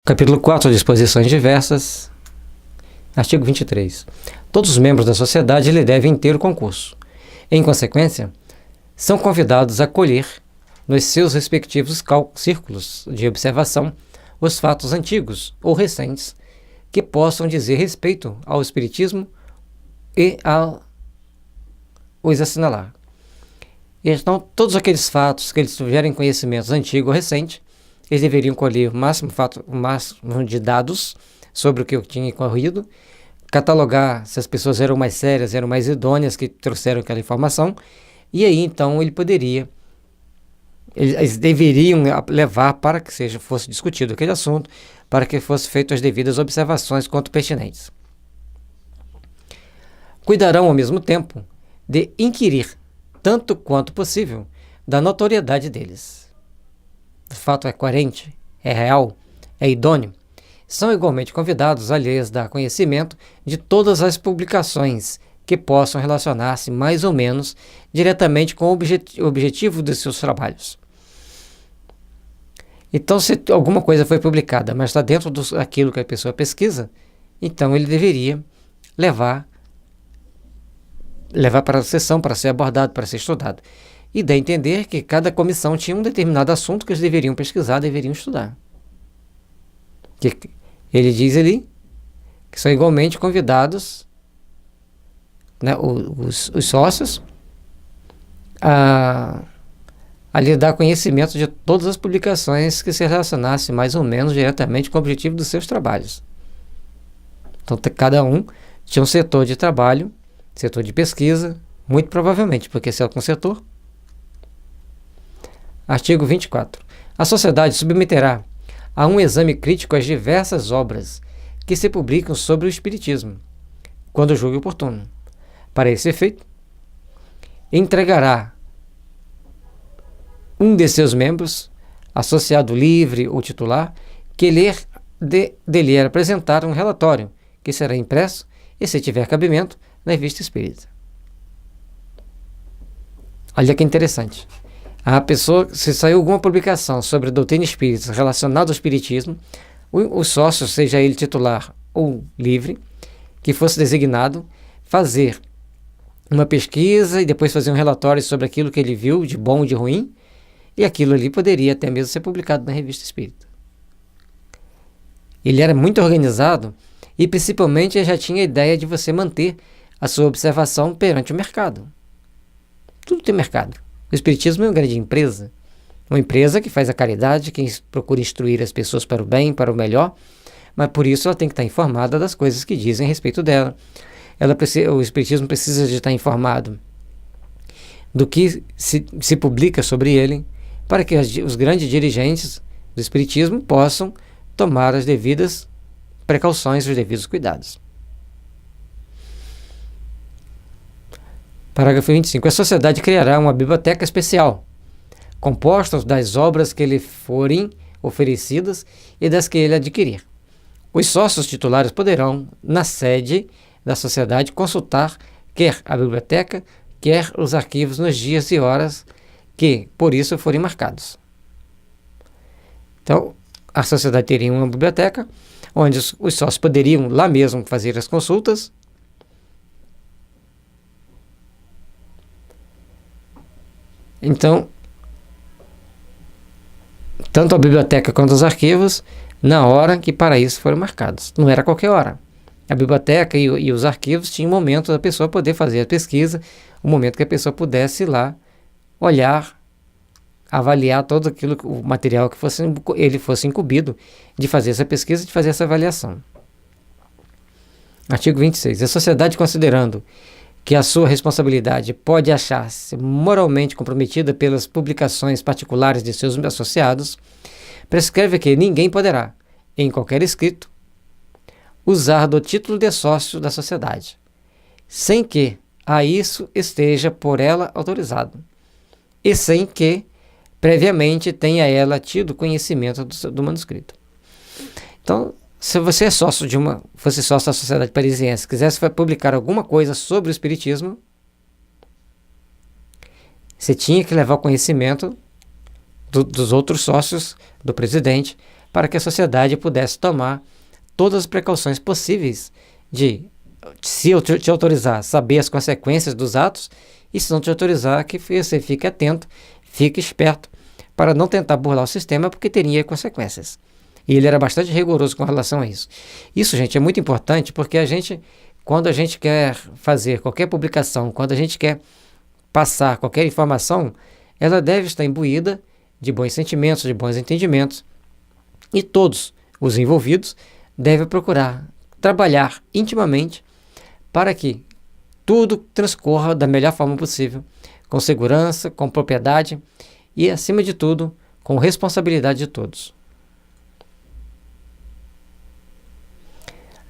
Capítulo 4, disposições diversas. Artigo 23. Todos os membros da sociedade lhe devem ter o concurso. Em consequência, são convidados a colher, nos seus respectivos círculos de observação, os fatos antigos ou recentes que possam dizer respeito ao espiritismo e os assinalar. Então, todos aqueles fatos que eles tiverem conhecimentos antigo ou recente, eles deveriam colher o máximo de dados sobre o que tinha ocorrido, catalogar se as pessoas eram mais sérias, eram mais idôneas que trouxeram aquela informação, e aí então eles deveriam levar para que fosse discutido aquele assunto, para que fossem feitas as devidas observações quanto pertinentes. Cuidarão ao mesmo tempo de inquirir, tanto quanto possível, da notoriedade deles. O fato é coerente, é real, é idôneo. São igualmente convidados a lhes dar conhecimento de todas as publicações que possam relacionar-se mais ou menos diretamente com o objetivo de seus trabalhos. Então, se alguma coisa foi publicada, mas está dentro daquilo que a pessoa pesquisa, então ele deveria levar para a sessão, para ser abordado, para ser estudado. E dá a entender que cada comissão tinha um determinado assunto que eles deveriam pesquisar, deveriam estudar. Ele diz ali que são igualmente convidados, né, os sócios a lhe dar conhecimento de todas as publicações que se relacionassem mais ou menos diretamente com o objetivo dos seus trabalhos. Então, cada um tinha um setor de trabalho, setor de pesquisa, muito provavelmente, porque se é algum setor. Artigo 24. A sociedade submeterá a um exame crítico as diversas obras que se publicam sobre o espiritismo, quando julgue oportuno. Para esse efeito, entregará um de seus membros, associado livre ou titular, que lhe apresentar um relatório, que será impresso, e se tiver cabimento, na revista espírita. Olha que interessante. A pessoa, se saiu alguma publicação sobre a doutrina espírita relacionada ao espiritismo, o sócio, seja ele titular ou livre, que fosse designado, fazer uma pesquisa e depois fazer um relatório sobre aquilo que ele viu, de bom e de ruim, e aquilo ali poderia até mesmo ser publicado na revista espírita. Ele era muito organizado e principalmente já tinha a ideia de você manter a sua observação perante o mercado. Tudo tem mercado. O espiritismo é uma grande empresa, uma empresa que faz a caridade, que procura instruir as pessoas para o bem, para o melhor, mas por isso ela tem que estar informada das coisas que dizem a respeito dela. O espiritismo precisa de estar informado do que se publica sobre ele, para que os grandes dirigentes do espiritismo possam tomar as devidas precauções, os devidos cuidados. Parágrafo 25. A sociedade criará uma biblioteca especial, composta das obras que lhe forem oferecidas e das que ele adquirir. Os sócios titulares poderão, na sede da sociedade, consultar quer a biblioteca, quer os arquivos nos dias e horas que, por isso, forem marcados. Então, a sociedade teria uma biblioteca, onde os sócios poderiam lá mesmo fazer as consultas. Então, tanto a biblioteca quanto os arquivos, na hora que para isso foram marcados. Não era qualquer hora. A biblioteca e os arquivos tinham um momento da pessoa poder fazer a pesquisa, um momento que a pessoa pudesse ir lá, olhar, avaliar todo aquilo, o material que ele fosse incumbido de fazer essa pesquisa, de fazer essa avaliação. Artigo 26. A sociedade, considerando que a sua responsabilidade pode achar-se moralmente comprometida pelas publicações particulares de seus associados, prescreve que ninguém poderá, em qualquer escrito, usar do título de sócio da sociedade, sem que a isso esteja por ela autorizado, e sem que previamente tenha ela tido conhecimento do manuscrito. Então, se você é fosse sócio da Sociedade Parisiense, quisesse publicar alguma coisa sobre o espiritismo, você tinha que levar o conhecimento dos outros sócios, do presidente, para que a sociedade pudesse tomar todas as precauções possíveis de, se eu te autorizar, saber as consequências dos atos, e se não te autorizar, que você fique atento, fique esperto, para não tentar burlar o sistema, porque teria consequências. E ele era bastante rigoroso com relação a isso. Isso, gente, é muito importante, porque quando a gente quer fazer qualquer publicação, quando a gente quer passar qualquer informação, ela deve estar imbuída de bons sentimentos, de bons entendimentos, e todos os envolvidos devem procurar trabalhar intimamente para que tudo transcorra da melhor forma possível, com segurança, com propriedade e, acima de tudo, com responsabilidade de todos.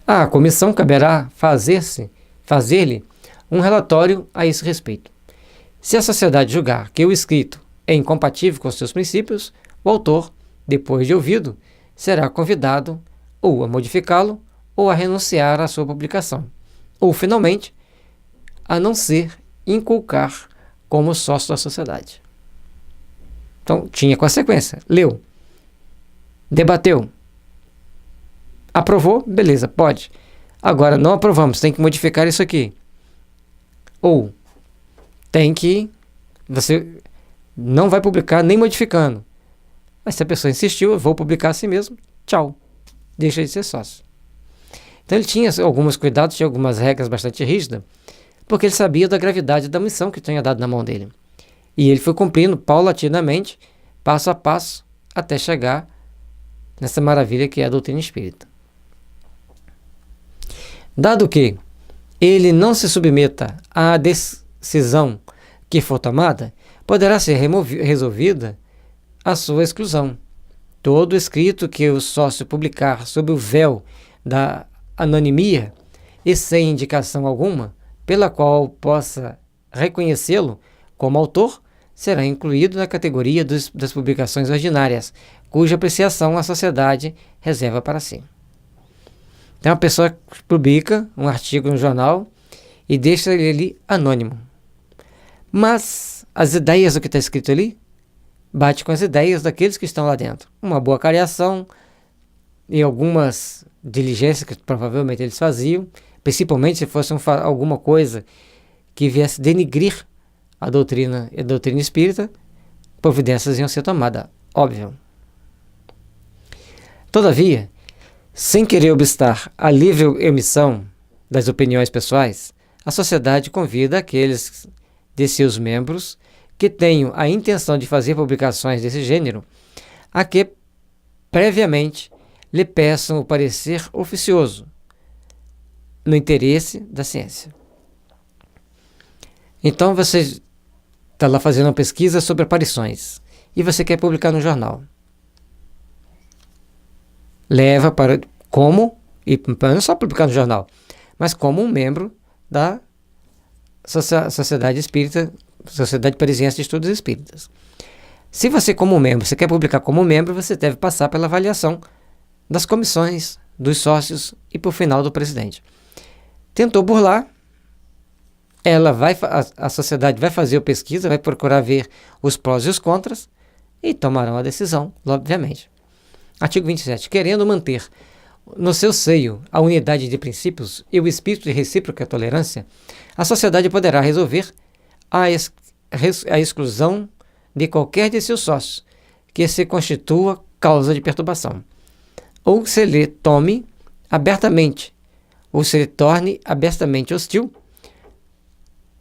À comissão caberá fazer-lhe um relatório a esse respeito. Se a sociedade julgar que o escrito é incompatível com seus princípios, o autor, depois de ouvido, será convidado ou a modificá-lo ou a renunciar à sua publicação, ou, finalmente, a não ser inculcar como sócio da sociedade. Então, tinha consequência. Leu, debateu, aprovou, beleza, pode. Agora, não aprovamos, tem que modificar isso aqui. Ou, você não vai publicar nem modificando. Mas se a pessoa insistiu, eu vou publicar assim mesmo, tchau, deixa de ser sócio. Então ele tinha alguns cuidados, tinha algumas regras bastante rígidas, porque ele sabia da gravidade da missão que tinha dado na mão dele. E ele foi cumprindo paulatinamente, passo a passo, até chegar nessa maravilha que é a doutrina espírita. Dado que ele não se submeta à decisão que for tomada, poderá ser resolvida a sua exclusão. Todo escrito que o sócio publicar sob o véu da anonimia e sem indicação alguma, pela qual possa reconhecê-lo como autor, será incluído na categoria das publicações ordinárias, cuja apreciação a sociedade reserva para si. Então a pessoa publica um artigo no jornal e deixa ele ali anônimo. Mas as ideias do que está escrito ali bate com as ideias daqueles que estão lá dentro. Uma boa cariação e algumas diligências que provavelmente eles faziam, principalmente se fosse alguma coisa que viesse denigrir a doutrina espírita, providências iam ser tomadas, óbvio. Todavia, sem querer obstar a livre emissão das opiniões pessoais, a sociedade convida aqueles de seus membros que tenham a intenção de fazer publicações desse gênero a que, previamente, lhe peçam o parecer oficioso, no interesse da ciência. Então você está lá fazendo uma pesquisa sobre aparições e você quer publicar no jornal. Leva para e não só publicar no jornal, mas como um membro da Sociedade Espírita, Sociedade Parisiense de Estudos Espíritas. Se você, como membro, você quer publicar como membro, você deve passar pela avaliação das comissões, dos sócios e, por final, do presidente. Tentou burlar, a sociedade vai fazer a pesquisa, vai procurar ver os prós e os contras e tomarão a decisão, obviamente. Artigo 27. Querendo manter no seu seio a unidade de princípios e o espírito de recíproca tolerância, a sociedade poderá resolver a exclusão de qualquer de seus sócios que se constitua causa de perturbação, ou se lhe tome abertamente, ou se lhe torne abertamente hostil,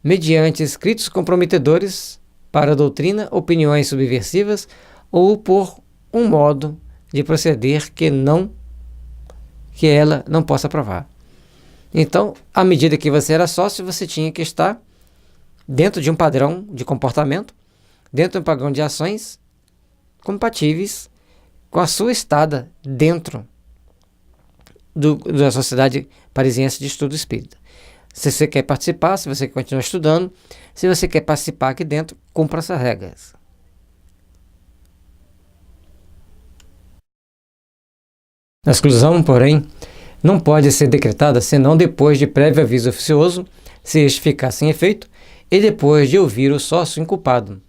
mediante escritos comprometedores para a doutrina, opiniões subversivas ou por um modo de proceder que ela não possa aprovar. Então, à medida que você era sócio, você tinha que estar dentro de um padrão de comportamento, dentro de um padrão de ações compatíveis com a sua estada dentro da Sociedade Parisiense de Estudo Espírita. Se você quer participar, se você quer continuar estudando, se você quer participar aqui dentro, cumpra essas regras. A exclusão, porém, não pode ser decretada senão depois de prévio aviso oficioso, se este ficar sem efeito, e depois de ouvir o sócio inculpado,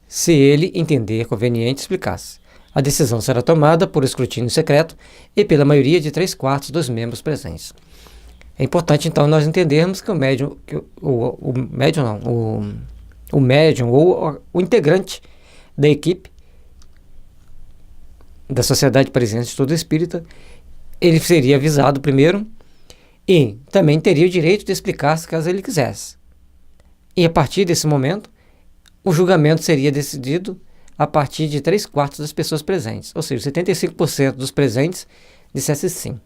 se ele entender conveniente explicar-se. A decisão será tomada por escrutínio secreto e pela maioria de 3/4 dos membros presentes. É importante, então, nós entendermos que o médium, o médium ou o integrante da equipe da Sociedade Parisiense de Estudo Espírita, ele seria avisado primeiro e também teria o direito de explicar-se caso ele quisesse. E a partir desse momento, o julgamento seria decidido a partir de 3/4 das pessoas presentes, ou seja, 75% dos presentes dissesse sim.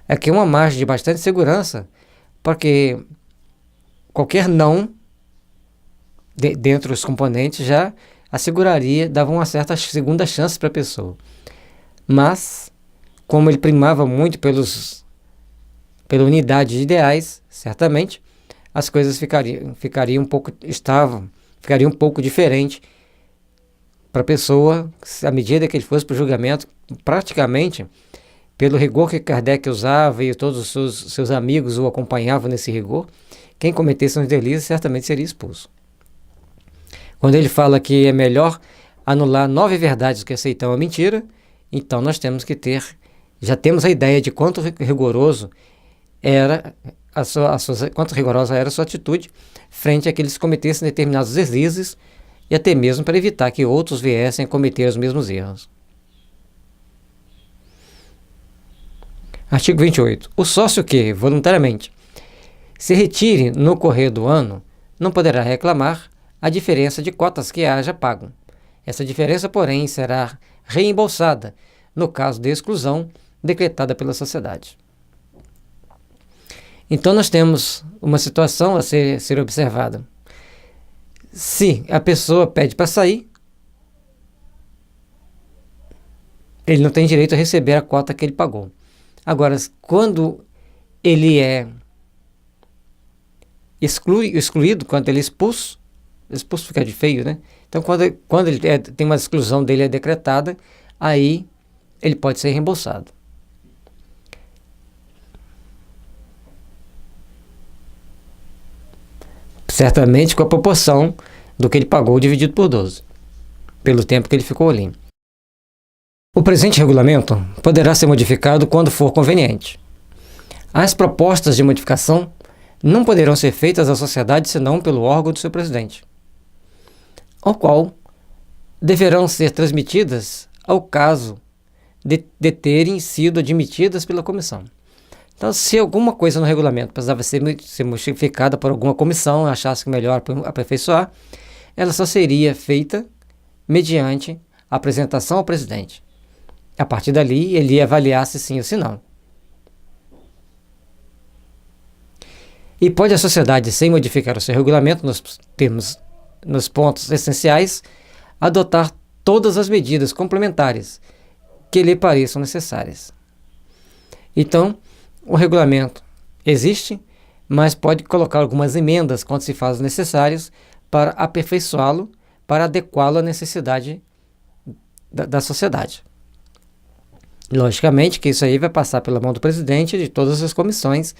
Aqui é uma margem de bastante segurança, porque qualquer não dentro dos componentes já asseguraria, dava uma certa segunda chance para a pessoa. Mas, como ele primava muito pela unidade de ideais, certamente, as coisas ficariam um pouco diferente para a pessoa, à medida que ele fosse para o julgamento, praticamente, pelo rigor que Kardec usava e todos os seus amigos o acompanhavam nesse rigor, quem cometesse um delírio certamente seria expulso. Quando ele fala que é melhor anular 9 verdades do que aceitar uma mentira, então nós temos que já temos a ideia de quanto rigorosa era a sua atitude frente àqueles que cometessem determinados deslizes e até mesmo para evitar que outros viessem a cometer os mesmos erros. Artigo 28. O sócio que, voluntariamente, se retire no correr do ano, não poderá reclamar a diferença de cotas que haja pago. Essa diferença, porém, será reembolsada no caso de exclusão decretada pela sociedade. Então nós temos uma situação a ser observada. Se a pessoa pede para sair, ele não tem direito a receber a cota que ele pagou. Agora, quando ele é excluído, quando ele é expulso fica de feio, né? Então, quando ele tem uma exclusão dele decretada, aí ele pode ser reembolsado. Certamente com a proporção do que ele pagou dividido por 12, pelo tempo que ele ficou ali. O presente regulamento poderá ser modificado quando for conveniente. As propostas de modificação não poderão ser feitas à sociedade senão pelo órgão do seu presidente, ao qual deverão ser transmitidas ao caso de terem sido admitidas pela comissão. Então, se alguma coisa no regulamento precisava ser modificada por alguma comissão, achasse que melhor aperfeiçoar, ela só seria feita mediante a apresentação ao presidente. A partir dali, ele ia avaliar se sim ou se não. E pode a sociedade, sem modificar o seu regulamento, nos pontos essenciais, adotar todas as medidas complementares que lhe pareçam necessárias. Então, o regulamento existe, mas pode colocar algumas emendas quando se faz necessárias para aperfeiçoá-lo, para adequá-lo à necessidade da sociedade. Logicamente que isso aí vai passar pela mão do presidente de todas as comissões,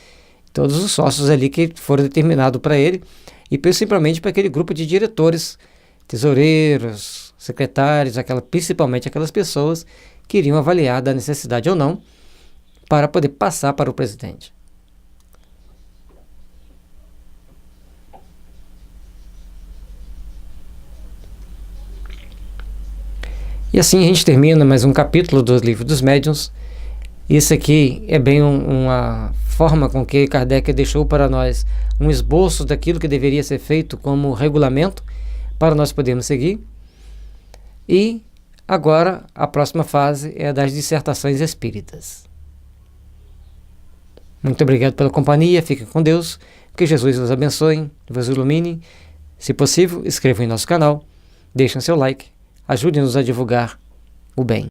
todos os sócios ali que foram determinados para ele, e principalmente para aquele grupo de diretores, tesoureiros, secretários, principalmente aquelas pessoas que iriam avaliar da necessidade ou não para poder passar para o presidente. E assim a gente termina mais um capítulo do Livro dos Médiuns. Isso aqui é bem uma forma com que Kardec deixou para nós um esboço daquilo que deveria ser feito como regulamento para nós podermos seguir. E agora a próxima fase é a das dissertações espíritas. Muito obrigado pela companhia, fiquem com Deus, que Jesus os abençoe, vos ilumine. Se possível, inscrevam em nosso canal, deixem seu like, ajudem-nos a divulgar o bem.